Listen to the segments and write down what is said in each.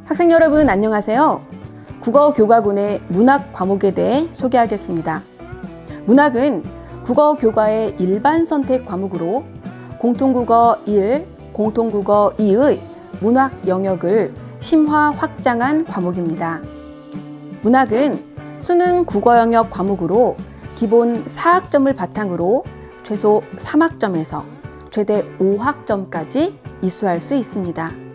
학생 여러분 안녕하세요. 국어교과군의 문학 과목에 대해 소개하겠습니다. 문학은 국어교과의 일반 선택 과목으로 공통국어 1, 공통국어 2의 문학 영역을 심화 확장한 과목입니다. 문학은 수능 국어 영역 과목으로 기본 4학점을 바탕으로 최소 3학점에서 최대 5학점까지 이수할 수 있습니다.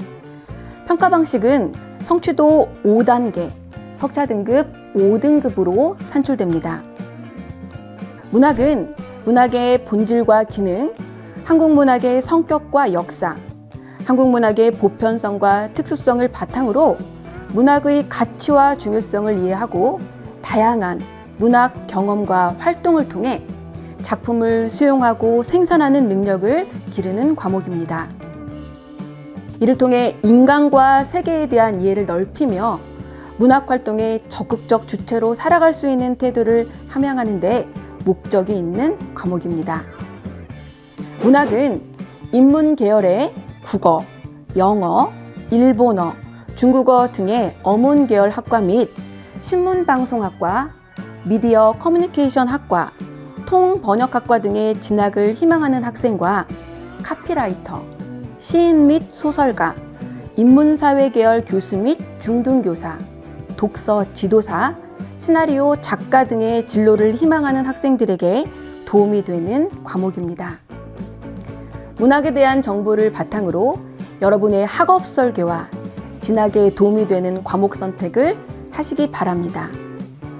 평가 방식은 성취도 5단계, 석차 등급 5등급으로 산출됩니다. 문학은 문학의 본질과 기능, 한국 문학의 성격과 역사, 한국 문학의 보편성과 특수성을 바탕으로 문학의 가치와 중요성을 이해하고 다양한 문학 경험과 활동을 통해 작품을 수용하고 생산하는 능력을 기르는 과목입니다. 이를 통해 인간과 세계에 대한 이해를 넓히며 문학 활동의 적극적 주체로 살아갈 수 있는 태도를 함양하는 데 목적이 있는 과목입니다. 문학은 인문 계열의 국어, 영어, 일본어, 중국어 등의 어문 계열 학과 및 신문방송학과, 미디어 커뮤니케이션 학과, 통번역학과 등의 진학을 희망하는 학생과 카피라이터, 시인 및 소설가, 인문사회 계열 교수 및 중등교사, 독서 지도사, 시나리오 작가 등의 진로를 희망하는 학생들에게 도움이 되는 과목입니다. 문학에 대한 정보를 바탕으로 여러분의 학업 설계와 진학에 도움이 되는 과목 선택을 하시기 바랍니다.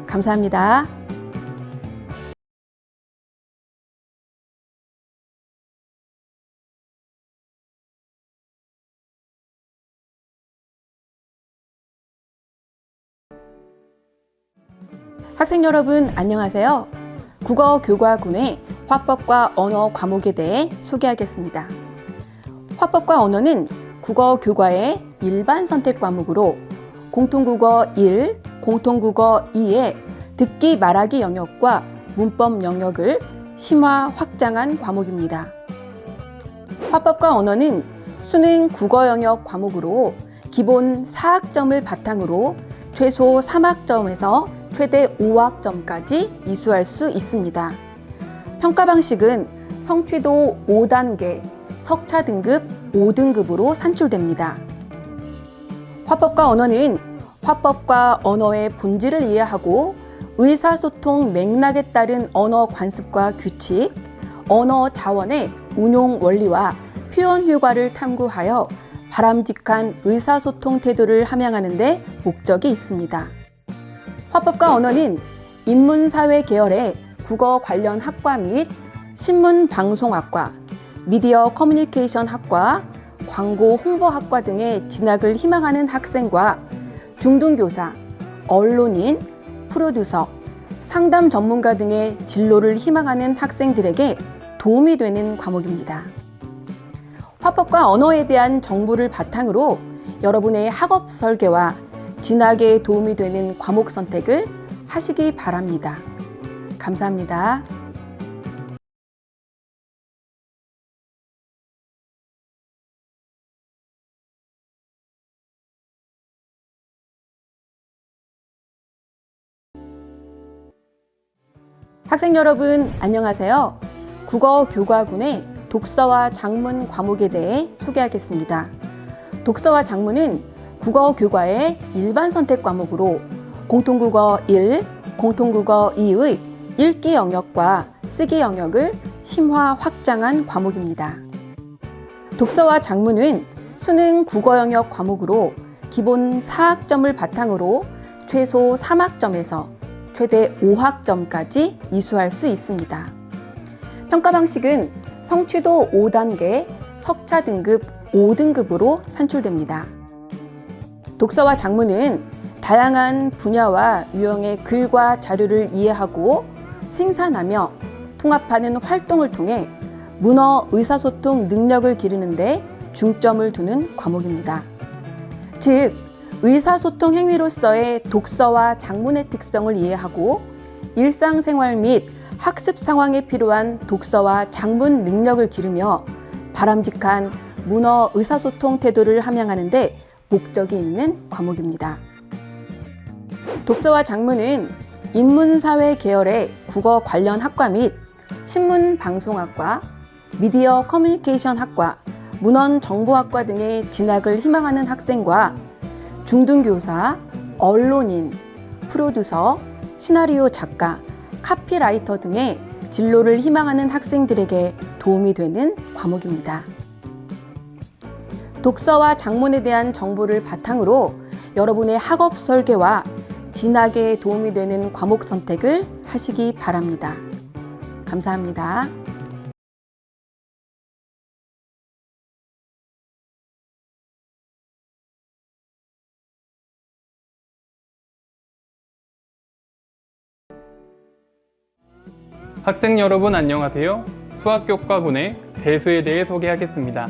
감사합니다. 학생 여러분 안녕하세요. 국어교과군의 화법과 언어 과목에 대해 소개하겠습니다. 화법과 언어는 국어교과의 일반 선택 과목으로 공통국어 1, 공통국어 2의 듣기 말하기 영역과 문법 영역을 심화 확장한 과목입니다. 화법과 언어는 수능 국어 영역 과목으로 기본 4학점을 바탕으로 최소 3학점에서 최대 5학점까지 이수할 수 있습니다. 평가 방식은 성취도 5단계, 석차 등급 5등급으로 산출됩니다. 화법과 언어는 화법과 언어의 본질을 이해하고 의사소통 맥락에 따른 언어 관습과 규칙, 언어 자원의 운용 원리와 표현 효과를 탐구하여 바람직한 의사소통 태도를 함양하는 데 목적이 있습니다. 화법과 언어는 인문사회 계열의 국어 관련 학과 및 신문방송학과, 미디어 커뮤니케이션 학과, 광고 홍보학과 등의 진학을 희망하는 학생과 중등교사, 언론인, 프로듀서, 상담 전문가 등의 진로를 희망하는 학생들에게 도움이 되는 과목입니다. 화법과 언어에 대한 정보를 바탕으로 여러분의 학업 설계와 진학에 도움이 되는 과목 선택을 하시기 바랍니다. 감사합니다. 학생 여러분 안녕하세요. 국어교과군의 독서와 작문 과목에 대해 소개하겠습니다. 독서와 작문은 국어교과의 일반 선택 과목으로 공통국어 1, 공통국어 2의 읽기 영역과 쓰기 영역을 심화 확장한 과목입니다. 독서와 작문은 수능 국어 영역 과목으로 기본 4학점을 바탕으로 최소 3학점에서 최대 5학점까지 이수할 수 있습니다. 평가 방식은 성취도 5단계, 석차 등급 5등급으로 산출됩니다. 독서와 작문은 다양한 분야와 유형의 글과 자료를 이해하고 생산하며 통합하는 활동을 통해 문어 의사소통 능력을 기르는 데 중점을 두는 과목입니다. 즉, 의사소통 행위로서의 독서와 작문의 특성을 이해하고 일상생활 및 학습 상황에 필요한 독서와 작문 능력을 기르며 바람직한 문어 의사소통 태도를 함양하는 데 목적이 있는 과목입니다. 독서와 작문은 인문사회 계열의 국어 관련 학과 및 신문방송학과, 미디어 커뮤니케이션 학과, 문헌정보학과 등의 진학을 희망하는 학생과 중등교사, 언론인, 프로듀서, 시나리오 작가, 카피라이터 등의 진로를 희망하는 학생들에게 도움이 되는 과목입니다. 독서와 작문에 대한 정보를 바탕으로 여러분의 학업 설계와 진학에 도움이 되는 과목 선택을 하시기 바랍니다. 감사합니다. 학생 여러분 안녕하세요. 수학교과군의 대수에 대해 소개하겠습니다.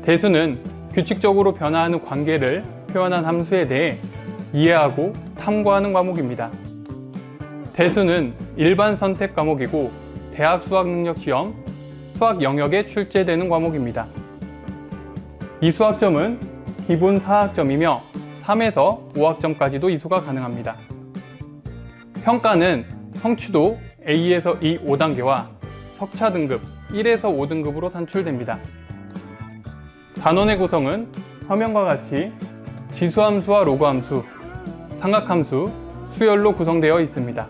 대수는 규칙적으로 변화하는 관계를 표현한 함수에 대해 이해하고 탐구하는 과목입니다. 대수는 일반 선택 과목이고 대학 수학능력시험, 수학 영역에 출제되는 과목입니다. 이 수학점은 기본 4학점이며 3에서 5학점까지도 이수가 가능합니다. 평가는 성취도 A에서 E 5단계와 석차 등급 1에서 5등급으로 산출됩니다. 단원의 구성은 화면과 같이 지수함수와 로그함수, 삼각함수, 수열로 구성되어 있습니다.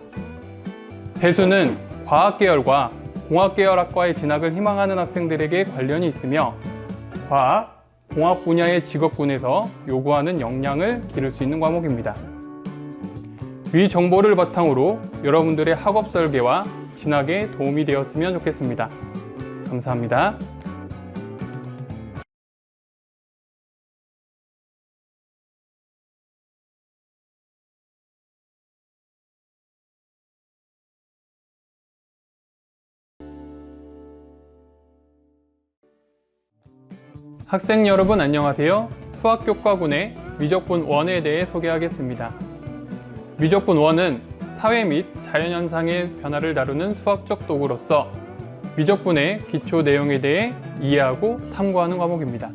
대수는 과학계열과 공학계열학과에 진학을 희망하는 학생들에게 관련이 있으며 과학, 공학 분야의 직업군에서 요구하는 역량을 기를 수 있는 과목입니다. 위 정보를 바탕으로 여러분들의 학업 설계와 진학에 도움이 되었으면 좋겠습니다. 감사합니다. 학생 여러분 안녕하세요. 수학교과군의 미적분 1에 대해 소개하겠습니다. 미적분 1은 사회 및 자연현상의 변화를 다루는 수학적 도구로서 미적분의 기초 내용에 대해 이해하고 탐구하는 과목입니다.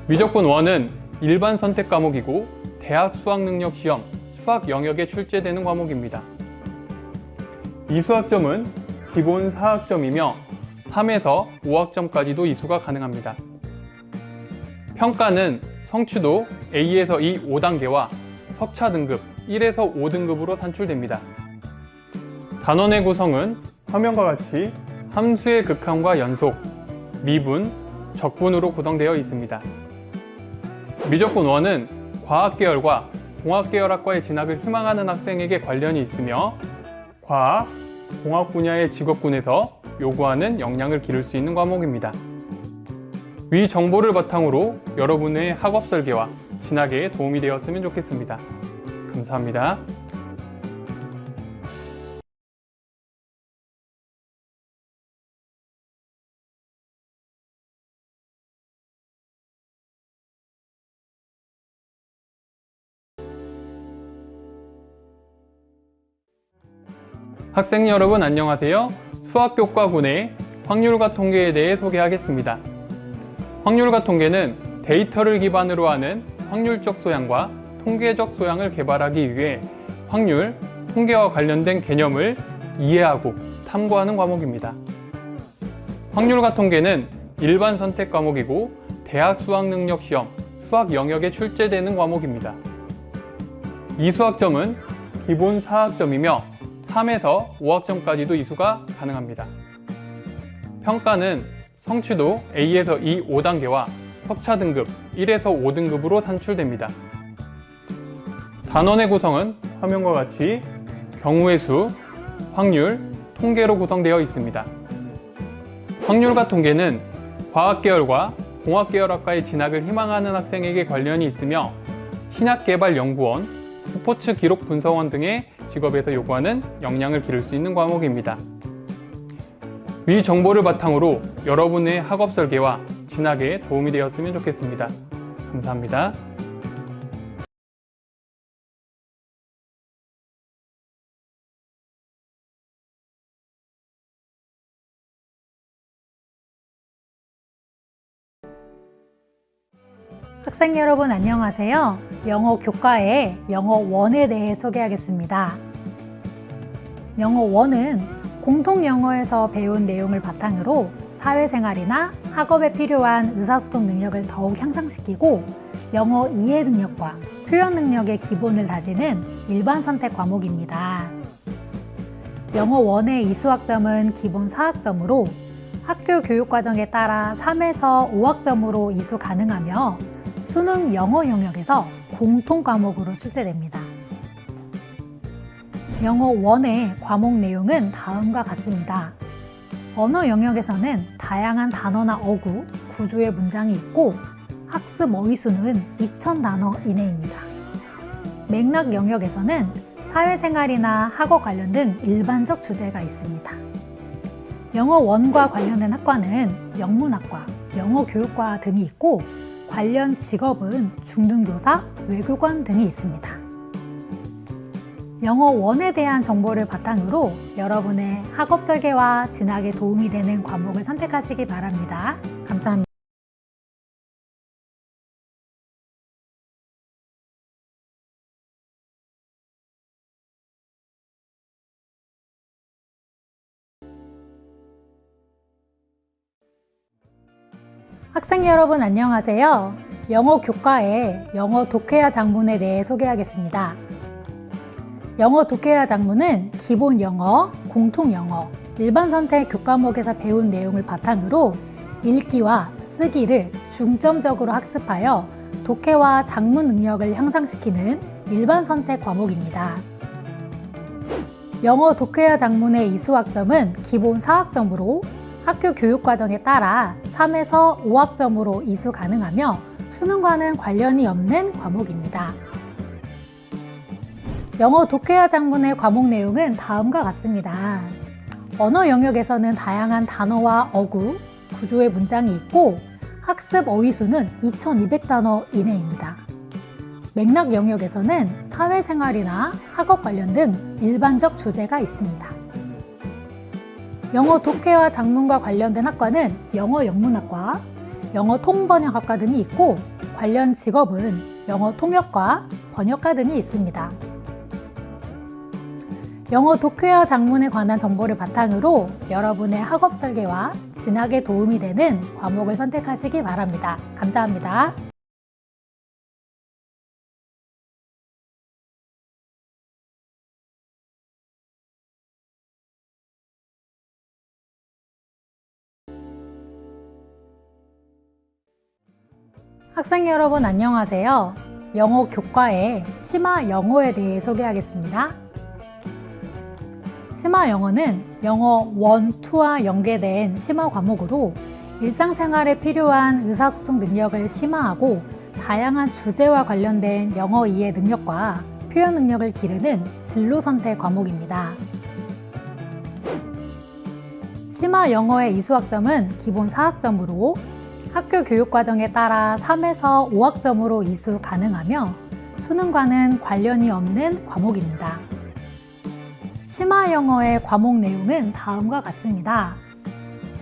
미적분 1은 일반 선택 과목이고 대학 수학능력시험, 수학 영역에 출제되는 과목입니다. 이 수학점은 기본 4학점이며 3에서 5학점까지도 이수가 가능합니다. 평가는 성취도 A에서 E 5단계와 석차 등급 1에서 5등급으로 산출됩니다. 단원의 구성은 화면과 같이 함수의 극한과 연속, 미분, 적분으로 구성되어 있습니다. 미적분 1은 과학계열과 공학계열학과에 진학을 희망하는 학생에게 관련이 있으며 과학, 공학 분야의 직업군에서 요구하는 역량을 기를 수 있는 과목입니다. 위 정보를 바탕으로 여러분의 학업 설계와 진학에 도움이 되었으면 좋겠습니다. 감사합니다. 학생 여러분 안녕하세요. 수학교과군의 확률과 통계에 대해 소개하겠습니다. 확률과 통계는 데이터를 기반으로 하는 확률적 소양과 통계적 소양을 개발하기 위해 확률, 통계와 관련된 개념을 이해하고 탐구하는 과목입니다. 확률과 통계는 일반 선택 과목이고 대학 수학능력시험, 수학 영역에 출제되는 과목입니다. 이 수학점은 기본 4학점이며 3에서 5학점까지도 이수가 가능합니다. 평가는 성취도 A에서 E 5단계와 석차 등급 1에서 5등급으로 산출됩니다. 단원의 구성은 화면과 같이 경우의 수, 확률, 통계로 구성되어 있습니다. 확률과 통계는 과학계열과 공학계열학과에 진학을 희망하는 학생에게 관련이 있으며 신약개발연구원, 스포츠 기록 분석원 등의 직업에서 요구하는 역량을 기를 수 있는 과목입니다. 위 정보를 바탕으로 여러분의 학업 설계와 진학에 도움이 되었으면 좋겠습니다. 감사합니다. 학생 여러분 안녕하세요. 영어 교과의 영어 1에 대해 소개하겠습니다. 영어 1은 공통 영어에서 배운 내용을 바탕으로 사회생활이나 학업에 필요한 의사소통 능력을 더욱 향상시키고 영어 이해 능력과 표현 능력의 기본을 다지는 일반 선택 과목입니다. 영어 1의 이수학점은 기본 4학점으로 학교 교육과정에 따라 3에서 5학점으로 이수 가능하며 수능 영어 영역에서 공통 과목으로 출제됩니다. 영어 1의 과목 내용은 다음과 같습니다. 언어 영역에서는 다양한 단어나 어구, 구조의 문장이 있고 학습 어휘수는 2000단어 이내입니다. 맥락 영역에서는 사회생활이나 학업 관련 등 일반적 주제가 있습니다. 영어 1과 관련된 학과는 영문학과, 영어교육과 등이 있고 관련 직업은 중등교사, 외교관 등이 있습니다. 영어 1에 대한 정보를 바탕으로 여러분의 학업 설계와 진학에 도움이 되는 과목을 선택하시기 바랍니다. 감사합니다. 학생 여러분 안녕하세요. 영어 교과의 영어 독해야 장문에 대해 소개하겠습니다. 영어 독해야 장문은 기본 영어, 공통 영어, 일반 선택 교과목에서 배운 내용을 바탕으로 읽기와 쓰기를 중점적으로 학습하여 독해와 작문 능력을 향상시키는 일반 선택 과목입니다. 영어 독해야 장문의 이수학점은 기본 4학점으로 학교 교육과정에 따라 3에서 5학점으로 이수 가능하며 수능과는 관련이 없는 과목입니다. 영어 독해야 장문의 과목 내용은 다음과 같습니다. 언어 영역에서는 다양한 단어와 어구, 구조의 문장이 있고 학습 어휘수는 2200단어 이내입니다. 맥락 영역에서는 사회생활이나 학업 관련 등 일반적 주제가 있습니다. 영어 독해와 작문과 관련된 학과는 영어 영문학과, 영어 통번역학과 등이 있고 관련 직업은 영어 통역과 번역가 등이 있습니다. 영어 독해와 작문에 관한 정보를 바탕으로 여러분의 학업 설계와 진학에 도움이 되는 과목을 선택하시기 바랍니다. 감사합니다. 학생 여러분 안녕하세요. 영어 교과의 심화 영어에 대해 소개하겠습니다. 심화 영어는 영어 1, 2와 연계된 심화 과목으로 일상생활에 필요한 의사소통 능력을 심화하고 다양한 주제와 관련된 영어 이해 능력과 표현 능력을 기르는 진로 선택 과목입니다. 심화 영어의 이수학점은 기본 4학점으로 학교 교육과정에 따라 3에서 5학점으로 이수 가능하며 수능과는 관련이 없는 과목입니다. 심화 영어의 과목 내용은 다음과 같습니다.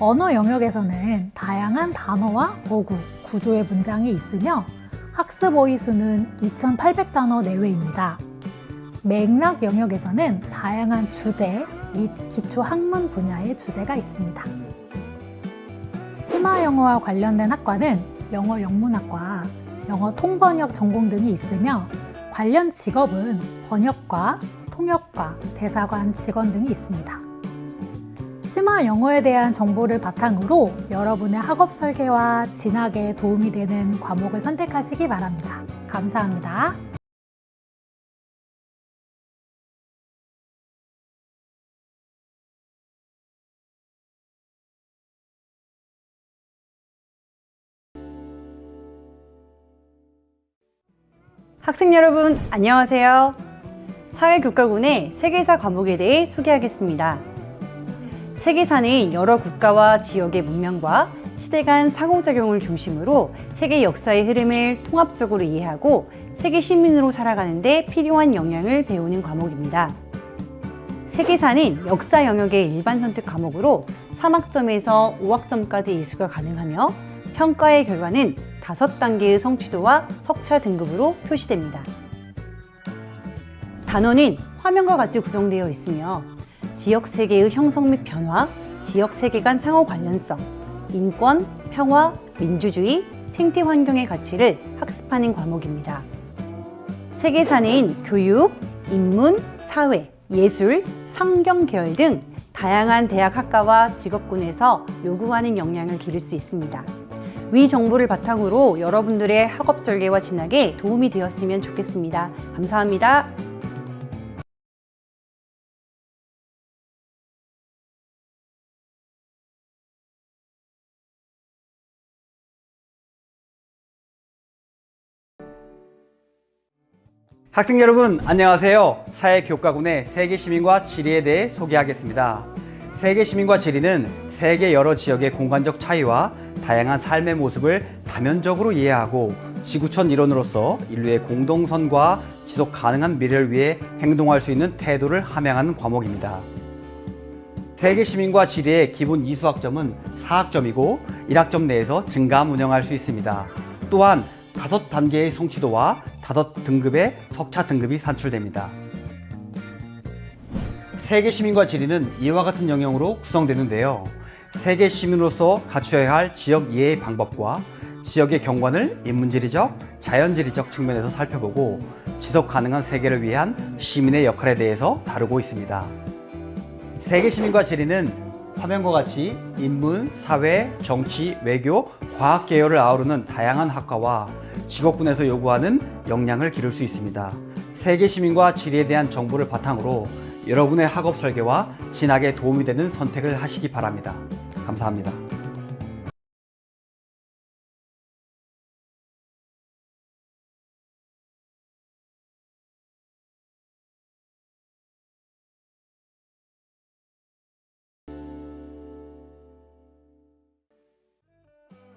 언어 영역에서는 다양한 단어와 어구, 구조의 문장이 있으며 학습 어휘수는 2800단어 내외입니다. 맥락 영역에서는 다양한 주제 및 기초 학문 분야의 주제가 있습니다. 심화 영어와 관련된 학과는 영어 영문학과, 영어 통번역 전공 등이 있으며 관련 직업은 번역과, 통역과, 대사관 직원 등이 있습니다. 심화 영어에 대한 정보를 바탕으로 여러분의 학업 설계와 진학에 도움이 되는 과목을 선택하시기 바랍니다. 감사합니다. 학생 여러분 안녕하세요. 사회교과군의 세계사 과목에 대해 소개하겠습니다. 세계사는 여러 국가와 지역의 문명과 시대 간 상호작용을 중심으로 세계 역사의 흐름을 통합적으로 이해하고 세계 시민으로 살아가는 데 필요한 역량을 배우는 과목입니다. 세계사는 역사 영역의 일반 선택 과목으로 3학점에서 5학점까지 이수가 가능하며 평가의 결과는 5단계의 성취도와 석차 등급으로 표시됩니다. 단원은 화면과 같이 구성되어 있으며 지역 세계의 형성 및 변화, 지역 세계 간 상호 관련성, 인권, 평화, 민주주의, 생태 환경의 가치를 학습하는 과목입니다. 세계사는 교육, 인문, 사회, 예술, 상경 계열 등 다양한 대학 학과와 직업군에서 요구하는 역량을 기를 수 있습니다. 위 정보를 바탕으로 여러분들의 학업 설계와 진학에 도움이 되었으면 좋겠습니다. 감사합니다. 학생 여러분 안녕하세요. 사회교과군의 세계시민과 지리에 대해 소개하겠습니다. 세계시민과 지리는 세계 여러 지역의 공간적 차이와 다양한 삶의 모습을 다면적으로 이해하고 지구촌 일원으로서 인류의 공동선과 지속 가능한 미래를 위해 행동할 수 있는 태도를 함양하는 과목입니다. 세계시민과 지리의 기본 이수학점은 4학점이고 1학점 내에서 증감 운영할 수 있습니다. 또한 5단계의 성취도와 5등급의 석차 등급이 산출됩니다. 세계시민과 지리는 이와 같은 영역으로 구성되는데요. 세계시민으로서 갖춰야 할 지역 이해의 방법과 지역의 경관을 인문지리적, 자연지리적 측면에서 살펴보고 지속 가능한 세계를 위한 시민의 역할에 대해서 다루고 있습니다. 세계시민과 지리는 화면과 같이 인문, 사회, 정치, 외교, 과학 계열을 아우르는 다양한 학과와 직업군에서 요구하는 역량을 기를 수 있습니다. 세계시민과 지리에 대한 정보를 바탕으로 여러분의 학업 설계와 진학에 도움이 되는 선택을 하시기 바랍니다. 감사합니다.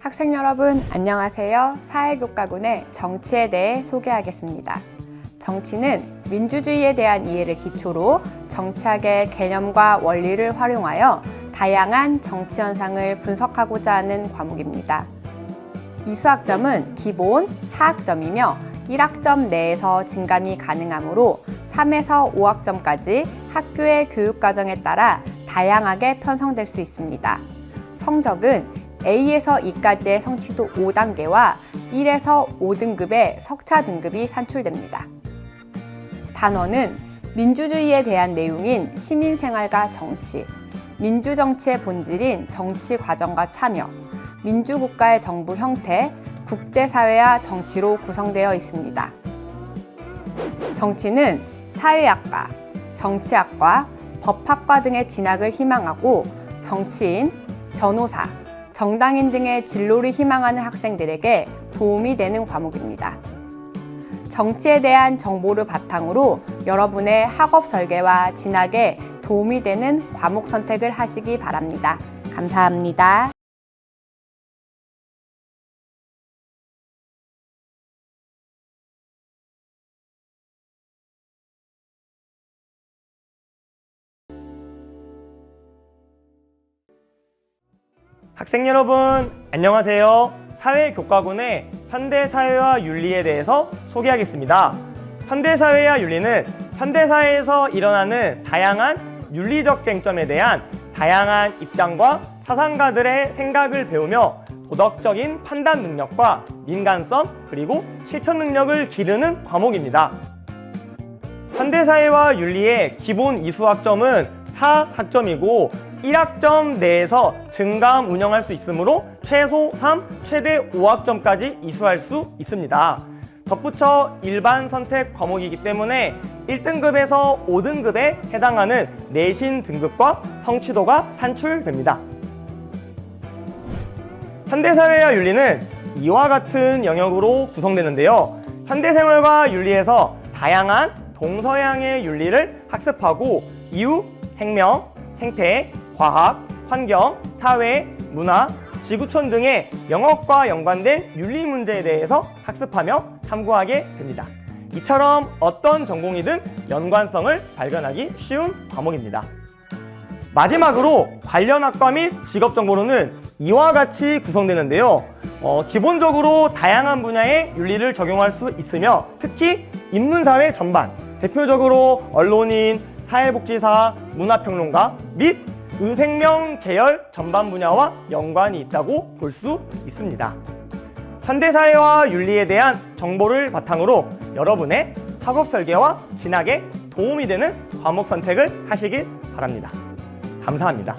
학생 여러분 안녕하세요. 사회교과군의 정치에 대해 소개하겠습니다. 정치는 민주주의에 대한 이해를 기초로 정치학의 개념과 원리를 활용하여 다양한 정치 현상을 분석하고자 하는 과목입니다. 이수학점은 기본 4학점이며 1학점 내에서 증감이 가능하므로 3에서 5학점까지 학교의 교육과정에 따라 다양하게 편성될 수 있습니다. 성적은 A에서 E까지의 성취도 5단계와 1에서 5등급의 석차 등급이 산출됩니다. 단원은 민주주의에 대한 내용인 시민생활과 정치, 민주정치의 본질인 정치 과정과 참여, 민주국가의 정부 형태, 국제사회와 정치로 구성되어 있습니다. 정치는 사회학과, 정치학과, 법학과 등의 진학을 희망하고 정치인, 변호사, 정당인 등의 진로를 희망하는 학생들에게 도움이 되는 과목입니다. 정치에 대한 정보를 바탕으로 여러분의 학업 설계와 진학에 도움이 되는 과목 선택을 하시기 바랍니다. 감사합니다. 학생 여러분 안녕하세요. 사회교과군의 현대사회와 윤리에 대해서 소개하겠습니다. 현대사회와 윤리는 현대사회에서 일어나는 다양한 윤리적 쟁점에 대한 다양한 입장과 사상가들의 생각을 배우며 도덕적인 판단 능력과 민감성 그리고 실천 능력을 기르는 과목입니다. 현대사회와 윤리의 기본 이수학점은 4학점이고 1학점 내에서 증감 운영할 수 있으므로 최소 3, 최대 5학점까지 이수할 수 있습니다. 덧붙여 일반 선택 과목이기 때문에 1등급에서 5등급에 해당하는 내신 등급과 성취도가 산출됩니다. 현대사회와 윤리는 이와 같은 영역으로 구성되는데요. 현대생활과 윤리에서 다양한 동서양의 윤리를 학습하고 이후 생명, 생태, 과학, 환경, 사회, 문화, 지구촌 등의 영역과 연관된 윤리 문제에 대해서 학습하며 탐구하게 됩니다. 이처럼 어떤 전공이든 연관성을 발견하기 쉬운 과목입니다. 마지막으로 관련 학과 및 직업 정보로는 이와 같이 구성되는데요. 기본적으로 다양한 분야의 윤리를 적용할 수 있으며 특히 인문사회 전반, 대표적으로 언론인, 사회복지사, 문화평론가 및 의생명 계열 전반 분야와 연관이 있다고 볼 수 있습니다. 현대사회와 윤리에 대한 정보를 바탕으로 여러분의 학업 설계와 진학에 도움이 되는 과목 선택을 하시길 바랍니다. 감사합니다.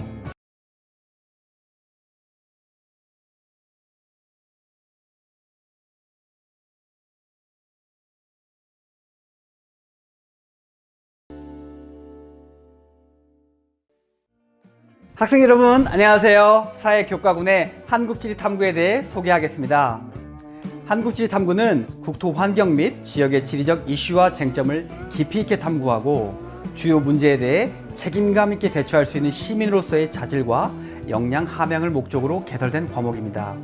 학생 여러분 안녕하세요. 사회교과군의 한국지리탐구에 대해 소개하겠습니다. 한국지리탐구는 국토 환경 및 지역의 지리적 이슈와 쟁점을 깊이 있게 탐구하고 주요 문제에 대해 책임감 있게 대처할 수 있는 시민으로서의 자질과 역량 함양을 목적으로 개설된 과목입니다.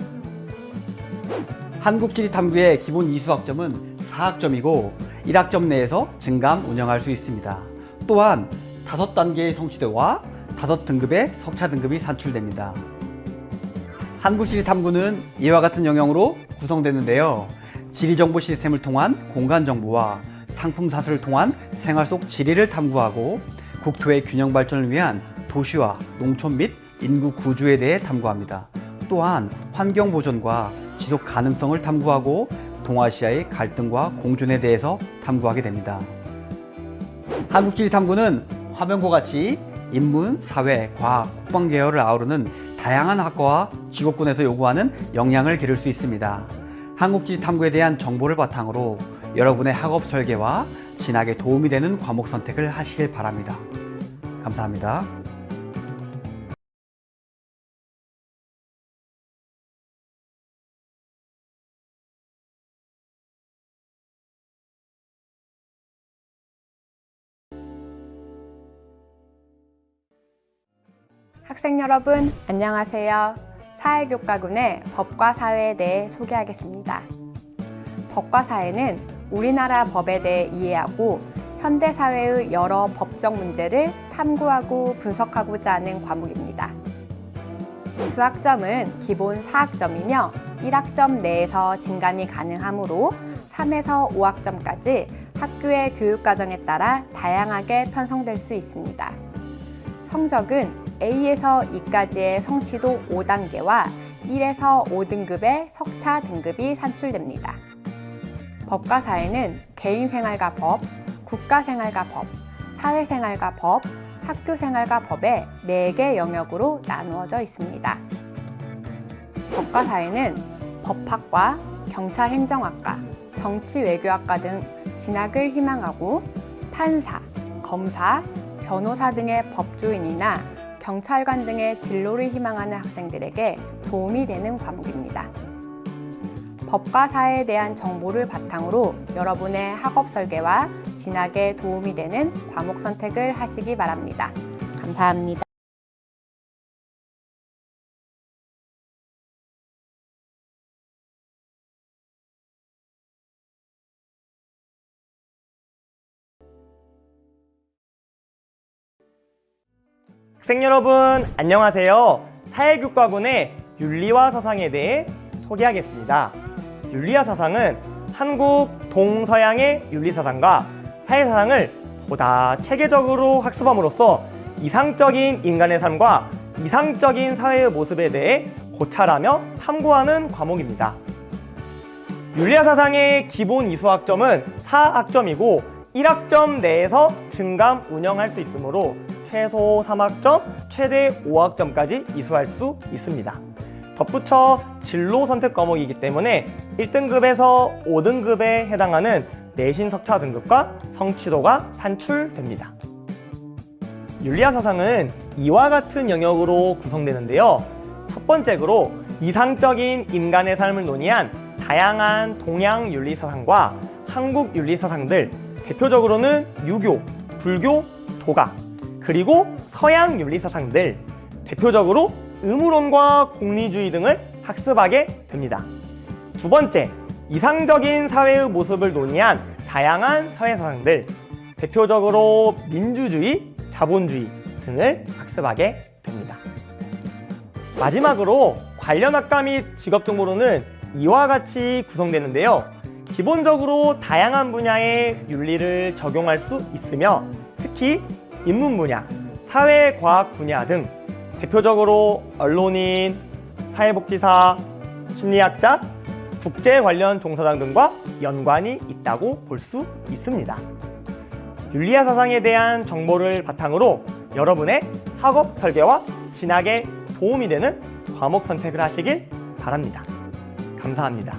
한국지리탐구의 기본 이수학점은 4학점이고 1학점 내에서 증감 운영할 수 있습니다. 또한 5단계의 성취도와 5등급의 석차 등급이 산출됩니다. 한국지리탐구는 이와 같은 영역으로 구성되는데요. 지리정보 시스템을 통한 공간정보와 상품사수를 통한 생활 속 지리를 탐구하고 국토의 균형 발전을 위한 도시와 농촌 및 인구 구조에 대해 탐구합니다. 또한 환경보존과 지속 가능성을 탐구하고 동아시아의 갈등과 공존에 대해서 탐구하게 됩니다. 한국지리탐구는 화면과 같이 인문, 사회, 과학, 국방 계열을 아우르는 다양한 학과와 직업군에서 요구하는 역량을 기를 수 있습니다. 한국지리탐구에 대한 정보를 바탕으로 여러분의 학업 설계와 진학에 도움이 되는 과목 선택을 하시길 바랍니다. 감사합니다. 학생 여러분, 안녕하세요. 사회교과군의 법과 사회에 대해 소개하겠습니다. 법과 사회는 우리나라 법에 대해 이해하고 현대사회의 여러 법적 문제를 탐구하고 분석하고자 하는 과목입니다. 이수학점은 기본 4학점이며 1학점 내에서 진감이 가능하므로 3에서 5학점까지 학교의 교육과정에 따라 다양하게 편성될 수 있습니다. 성적은 A에서 E까지의 성취도 5단계와 1에서 5등급의 석차 등급이 산출됩니다. 법과 사회는 개인생활과 법, 국가생활과 법, 사회생활과 법, 학교생활과 법의 4개 영역으로 나누어져 있습니다. 법과 사회는 법학과, 경찰행정학과, 정치외교학과 등 진학을 희망하고 판사, 검사, 변호사 등의 법조인이나 경찰관 등의 진로를 희망하는 학생들에게 도움이 되는 과목입니다. 법과 사회에 대한 정보를 바탕으로 여러분의 학업 설계와 진학에 도움이 되는 과목 선택을 하시기 바랍니다. 감사합니다. 학생 여러분 안녕하세요. 사회교과군의 윤리와 사상에 대해 소개하겠습니다. 윤리와 사상은 한국 동서양의 윤리사상과 사회사상을 보다 체계적으로 학습함으로써 이상적인 인간의 삶과 이상적인 사회의 모습에 대해 고찰하며 탐구하는 과목입니다. 윤리와 사상의 기본 이수학점은 4학점이고 1학점 내에서 증감 운영할 수 있으므로 최소 3학점, 최대 5학점까지 이수할 수 있습니다. 덧붙여 진로 선택 과목이기 때문에 1등급에서 5등급에 해당하는 내신 석차 등급과 성취도가 산출됩니다. 윤리와 사상은 이와 같은 영역으로 구성되는데요. 첫 번째로 이상적인 인간의 삶을 논의한 다양한 동양 윤리 사상과 한국 윤리 사상들, 대표적으로는 유교, 불교, 도가, 그리고 서양 윤리 사상들, 대표적으로 의무론과 공리주의 등을 학습하게 됩니다. 두 번째, 이상적인 사회의 모습을 논의한 다양한 사회사상들, 대표적으로 민주주의, 자본주의 등을 학습하게 됩니다. 마지막으로 관련 학과 및 직업 정보로는 이와 같이 구성되는데요. 기본적으로 다양한 분야의 윤리를 적용할 수 있으며 특히 인문 분야, 사회과학 분야 등 대표적으로 언론인, 사회복지사, 심리학자, 국제 관련 종사장 등과 연관이 있다고 볼 수 있습니다. 윤리와 사상에 대한 정보를 바탕으로 여러분의 학업 설계와 진학에 도움이 되는 과목 선택을 하시길 바랍니다. 감사합니다.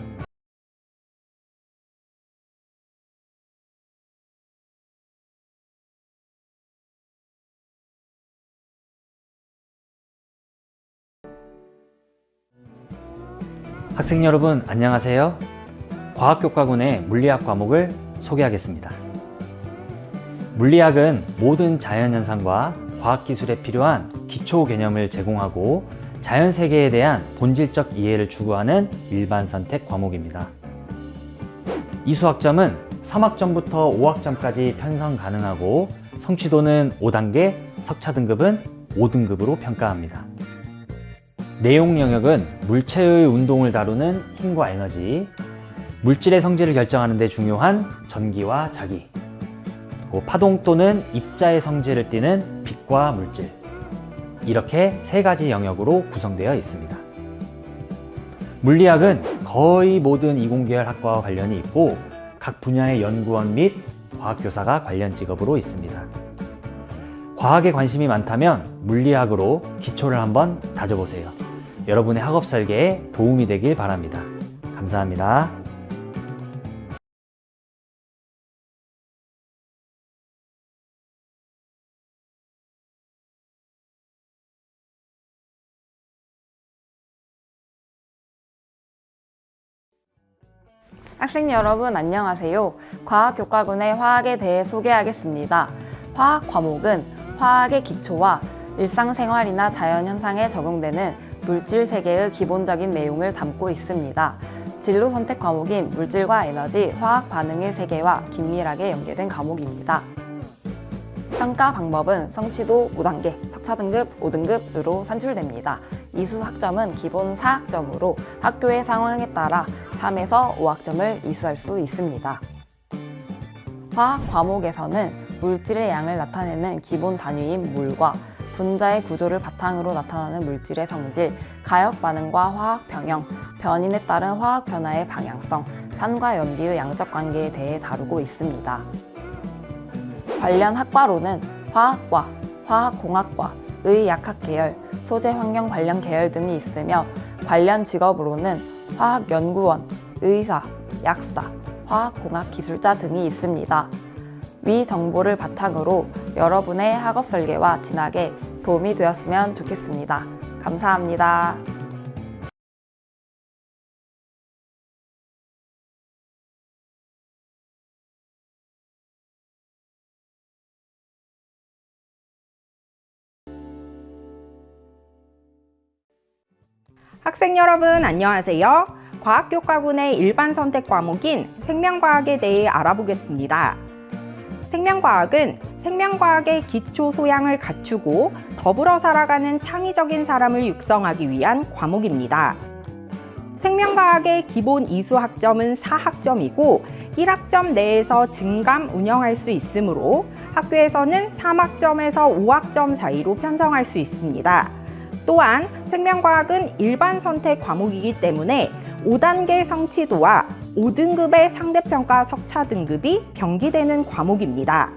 학생 여러분 안녕하세요. 과학교과군의 물리학 과목을 소개하겠습니다. 물리학은 모든 자연현상과 과학기술에 필요한 기초 개념을 제공하고 자연세계에 대한 본질적 이해를 추구하는 일반 선택 과목입니다. 이 수학점은 3학점부터 5학점까지 편성 가능하고 성취도는 5단계, 석차 등급은 5등급으로 평가합니다. 내용 영역은 물체의 운동을 다루는 힘과 에너지, 물질의 성질을 결정하는 데 중요한 전기와 자기, 파동 또는 입자의 성질을 띠는 빛과 물질, 이렇게 세 가지 영역으로 구성되어 있습니다. 물리학은 거의 모든 이공계열 학과와 관련이 있고 각 분야의 연구원 및 과학교사가 관련 직업으로 있습니다. 과학에 관심이 많다면 물리학으로 기초를 한번 다져보세요. 여러분의 학업 설계에 도움이 되길 바랍니다. 감사합니다. 학생 여러분 안녕하세요. 과학교과군의 화학에 대해 소개하겠습니다. 화학 과목은 화학의 기초와 일상생활이나 자연현상에 적용되는 물질 세계의 기본적인 내용을 담고 있습니다. 진로 선택 과목인 물질과 에너지, 화학 반응의 세계와 긴밀하게 연계된 과목입니다. 평가 방법은 성취도 5단계, 석차 등급 5등급으로 산출됩니다. 이수 학점은 기본 4학점으로 학교의 상황에 따라 3에서 5학점을 이수할 수 있습니다. 화학 과목에서는 물질의 양을 나타내는 기본 단위인 몰과 분자의 구조를 바탕으로 나타나는 물질의 성질, 가역 반응과 화학 평형, 변인에 따른 화학 변화의 방향성, 산과 염기의 양적 관계에 대해 다루고 있습니다. 관련 학과로는 화학과, 화학공학과,의 약학 계열, 소재 환경 관련 계열 등이 있으며 관련 직업으로는 화학연구원, 의사, 약사, 화학공학 기술자 등이 있습니다. 위 정보를 바탕으로 여러분의 학업 설계와 진학에 도움이 되었으면 좋겠습니다. 감사합니다. 학생 여러분 안녕하세요. 과학교과군의 일반 선택 과목인 생명과학에 대해 알아보겠습니다. 생명과학은 생명과학의 기초 소양을 갖추고 더불어 살아가는 창의적인 사람을 육성하기 위한 과목입니다. 생명과학의 기본 이수 학점은 4학점이고 1학점 내에서 증감 운영할 수 있으므로 학교에서는 3학점에서 5학점 사이로 편성할 수 있습니다. 또한 생명과학은 일반 선택 과목이기 때문에 5단계 성취도와 5등급의 상대평가 석차 등급이 경기되는 과목입니다.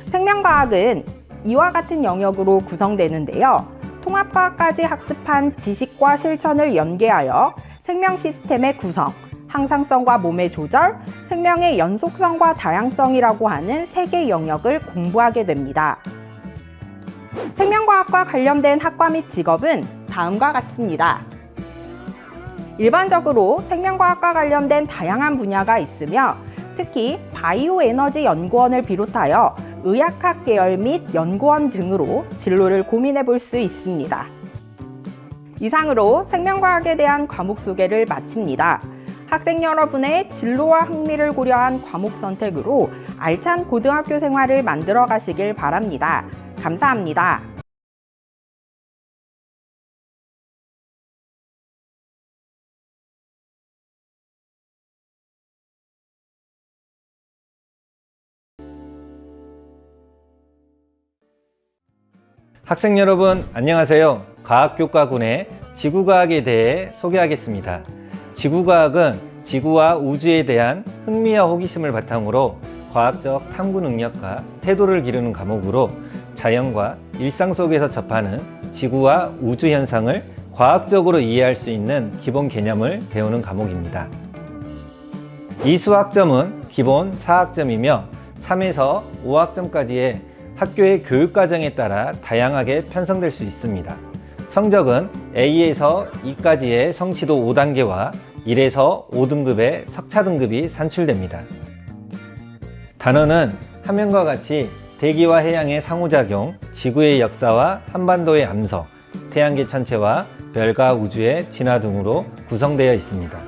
생명과학은 이와 같은 영역으로 구성되는데요. 통합과학까지 학습한 지식과 실천을 연계하여 생명 시스템의 구성, 항상성과 몸의 조절, 생명의 연속성과 다양성이라고 하는 3개 영역을 공부하게 됩니다. 생명과학과 관련된 학과 및 직업은 다음과 같습니다. 일반적으로 생명과학과 관련된 다양한 분야가 있으며 특히 바이오 에너지 연구원을 비롯하여 의학학 계열 및 연구원 등으로 진로를 고민해 볼 수 있습니다. 이상으로 생명과학에 대한 과목 소개를 마칩니다. 학생 여러분의 진로와 흥미를 고려한 과목 선택으로 알찬 고등학교 생활을 만들어 가시길 바랍니다. 감사합니다. 학생 여러분 안녕하세요. 과학교과군의 지구과학에 대해 소개하겠습니다. 지구과학은 지구와 우주에 대한 흥미와 호기심을 바탕으로 과학적 탐구 능력과 태도를 기르는 과목으로 자연과 일상 속에서 접하는 지구와 우주 현상을 과학적으로 이해할 수 있는 기본 개념을 배우는 과목입니다. 이 수학점은 기본 4학점이며 3에서 5학점까지의 학교의 교육과정에 따라 다양하게 편성될 수 있습니다. 성적은 A에서 E까지의 성취도 5단계와 1에서 5등급의 석차 등급이 산출됩니다. 단원은 화면과 같이 대기와 해양의 상호작용, 지구의 역사와 한반도의 암석, 태양계 천체와 별과 우주의 진화 등으로 구성되어 있습니다.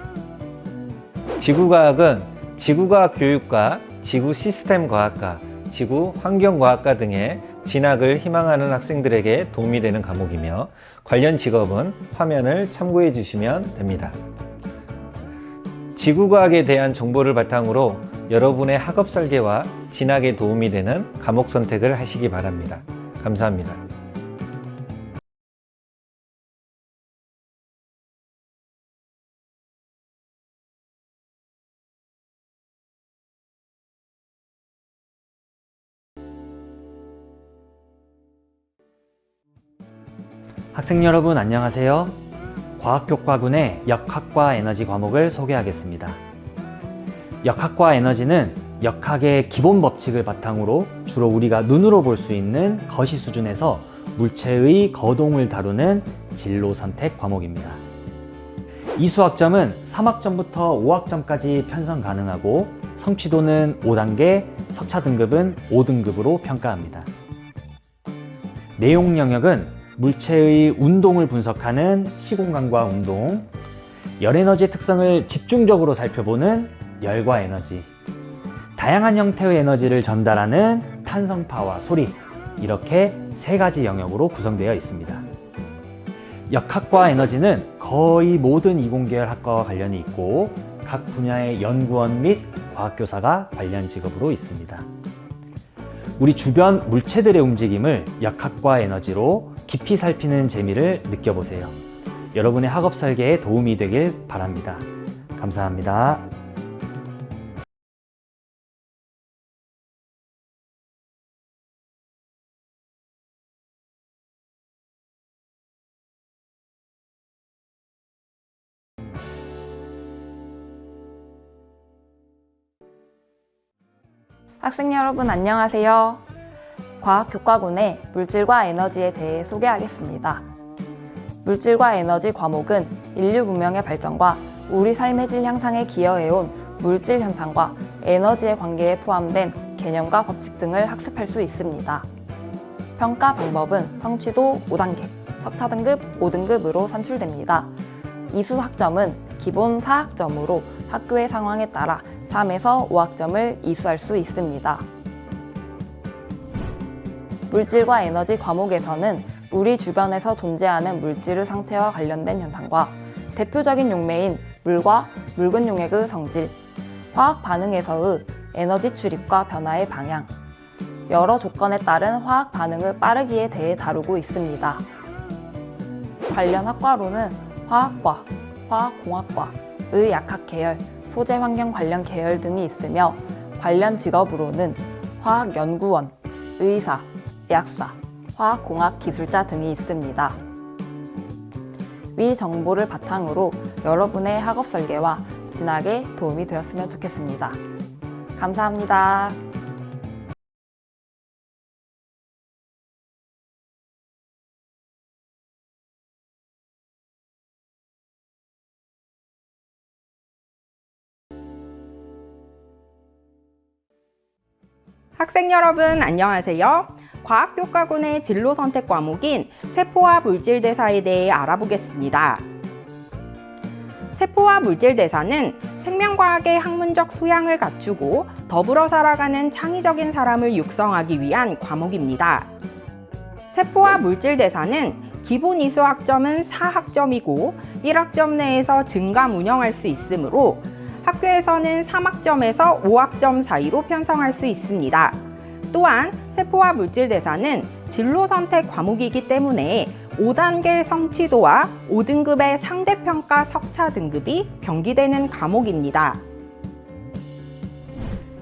지구과학은 지구과학 교육과 지구 시스템 과학과, 지구 환경과학과 등의 진학을 희망하는 학생들에게 도움이 되는 과목이며 관련 직업은 화면을 참고해 주시면 됩니다. 지구과학에 대한 정보를 바탕으로 여러분의 학업 설계와 진학에 도움이 되는 과목 선택을 하시기 바랍니다. 감사합니다. 학생 여러분 안녕하세요. 과학교과군의 역학과 에너지 과목을 소개하겠습니다. 역학과 에너지는 역학의 기본 법칙을 바탕으로 주로 우리가 눈으로 볼 수 있는 거시 수준에서 물체의 거동을 다루는 진로 선택 과목입니다. 이 수학점은 3학점부터 5학점까지 편성 가능하고 성취도는 5단계, 석차 등급은 5등급으로 평가합니다. 내용 영역은 물체의 운동을 분석하는 시공간과 운동, 열에너지의 특성을 집중적으로 살펴보는 열과 에너지, 다양한 형태의 에너지를 전달하는 탄성파와 소리, 이렇게 3가지 영역으로 구성되어 있습니다. 역학과 에너지는 거의 모든 이공계열 학과와 관련이 있고 각 분야의 연구원 및 과학교사가 관련 직업으로 있습니다. 우리 주변 물체들의 움직임을 역학과 에너지로 깊이 살피는 재미를 느껴보세요. 여러분의 학업 설계에 도움이 되길 바랍니다. 감사합니다. 학생 여러분 안녕하세요. 과학교과군의 물질과 에너지에 대해 소개하겠습니다. 물질과 에너지 과목은 인류 문명의 발전과 우리 삶의 질 향상에 기여해온 물질 현상과 에너지의 관계에 포함된 개념과 법칙 등을 학습할 수 있습니다. 평가 방법은 성취도 5단계, 석차 등급 5등급으로 산출됩니다. 이 수학점은 기본 4학점으로 학교의 상황에 따라 3에서 5학점을 이수할 수 있습니다. 물질과 에너지 과목에서는 우리 주변에서 존재하는 물질의 상태와 관련된 현상과 대표적인 용매인 물과 묽은 용액의 성질, 화학 반응에서의 에너지 출입과 변화의 방향, 여러 조건에 따른 화학 반응의 빠르기에 대해 다루고 있습니다. 관련 학과로는 화학과, 화학공학과의 약학 계열, 소재 환경 관련 계열 등이 있으며 관련 직업으로는 화학연구원, 의사, 약사, 화학공학 기술자 등이 있습니다. 위 정보를 바탕으로 여러분의 학업 설계와 진학에 도움이 되었으면 좋겠습니다. 감사합니다. 학생 여러분 안녕하세요. 과학교과군의 진로 선택 과목인 세포와 물질대사에 대해 알아보겠습니다. 세포와 물질대사는 생명과학의 학문적 소양을 갖추고 더불어 살아가는 창의적인 사람을 육성하기 위한 과목입니다. 세포와 물질대사는 기본 이수학점은 4학점이고 1학점 내에서 증감 운영할 수 있으므로 학교에서는 3학점에서 5학점 사이로 편성할 수 있습니다. 또한 세포와 물질 대사는 진로 선택 과목이기 때문에 5단계 성취도와 5등급의 상대평가 석차 등급이 병기되는 과목입니다.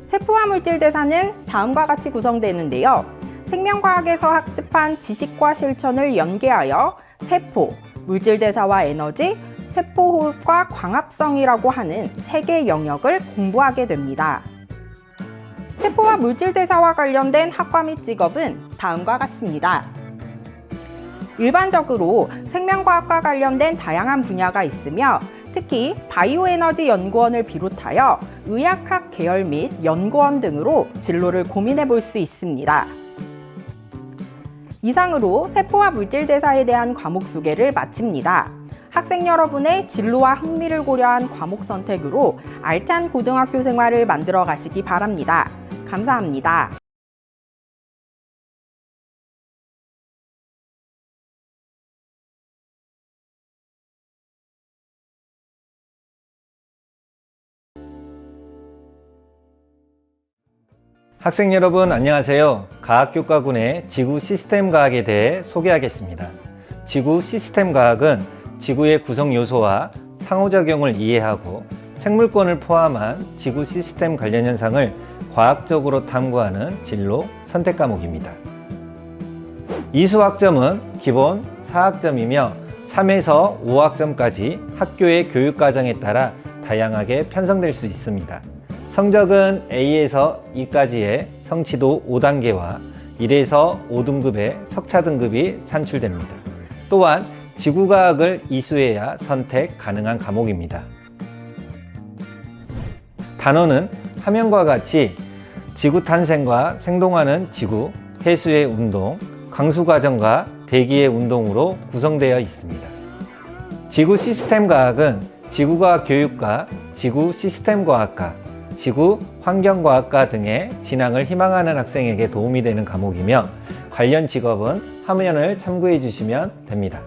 세포와 물질 대사는 다음과 같이 구성되는데요. 생명과학에서 학습한 지식과 실천을 연계하여 세포, 물질 대사와 에너지, 세포호흡과 광합성이라고 하는 3개 영역을 공부하게 됩니다. 세포와 물질 대사와 관련된 학과 및 직업은 다음과 같습니다. 일반적으로 생명과학과 관련된 다양한 분야가 있으며 특히 바이오에너지 연구원을 비롯하여 의학학 계열 및 연구원 등으로 진로를 고민해 볼 수 있습니다. 이상으로 세포와 물질 대사에 대한 과목 소개를 마칩니다. 학생 여러분의 진로와 흥미를 고려한 과목 선택으로 알찬 고등학교 생활을 만들어 가시기 바랍니다. 감사합니다. 학생 여러분 안녕하세요. 과학교과군의 지구 시스템 과학에 대해 소개하겠습니다. 지구 시스템 과학은 지구의 구성 요소와 상호작용을 이해하고 생물권을 포함한 지구 시스템 관련 현상을 과학적으로 탐구하는 진로 선택 과목입니다. 이수학점은 기본 4학점이며 3에서 5학점까지 학교의 교육과정에 따라 다양하게 편성될 수 있습니다. 성적은 A에서 E까지의 성취도 5단계와 1에서 5등급의 석차 등급이 산출됩니다. 또한 지구과학을 이수해야 선택 가능한 과목입니다. 단원은 화면과 같이 지구 탄생과 생동하는 지구, 해수의 운동, 강수 과정과 대기의 운동으로 구성되어 있습니다. 지구 시스템 과학은 지구과학 교육과 지구 시스템 과학과, 지구 환경과학과 등의 진학을 희망하는 학생에게 도움이 되는 과목이며 관련 직업은 화면을 참고해 주시면 됩니다.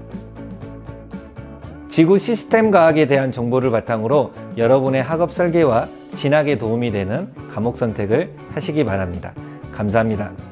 지구 시스템 과학에 대한 정보를 바탕으로 여러분의 학업 설계와 진학에 도움이 되는 과목 선택을 하시기 바랍니다. 감사합니다.